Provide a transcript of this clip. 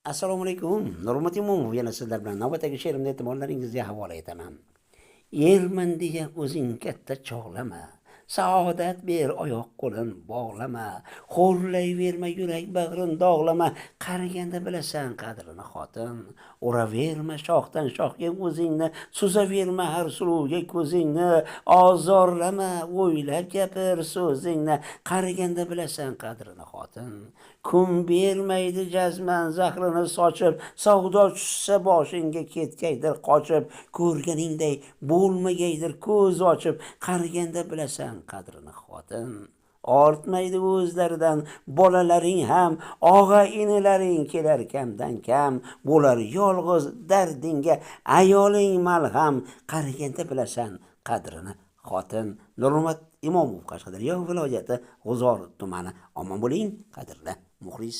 Assalomu alaykum. Nurmat Imomov yana sizlar bilan navbatdagi she'rimni e'tiborlaringizga havola etaman. Yerman deya o'zing katta chog'lama. Saodat ber oyoq qo'lin bog'lama. Xo'rlayverma yurak bag'rin dog'lama. Qariganda bilasan qadrini xotin. Uraverma shoxdan shoxga o'zingni, suzaverma har suluvga ko'zingni. Ozorlama, o'ylab gapir so'zingni. Qariganda bilasan qadrini xotin. Kun bermaydi jazman zahrini sochib, savdo tushsa boshingga ketgaydir qochib, ko'rganingday bo'lmagaydir ko'z ochib, qariganda bilasan qadrini xotin. Ortmaydi o'zlaridan bolalaring ham, og'a inilaring kelar kamdan kam, bo'lar yolg'iz dardingga ayoling malham, qariganda bilasan qadrini xotin. Nurmat Imomov, Qashqadaryo viloyati G'uzor tumani. Omon bo'ling, qadrli muxlis.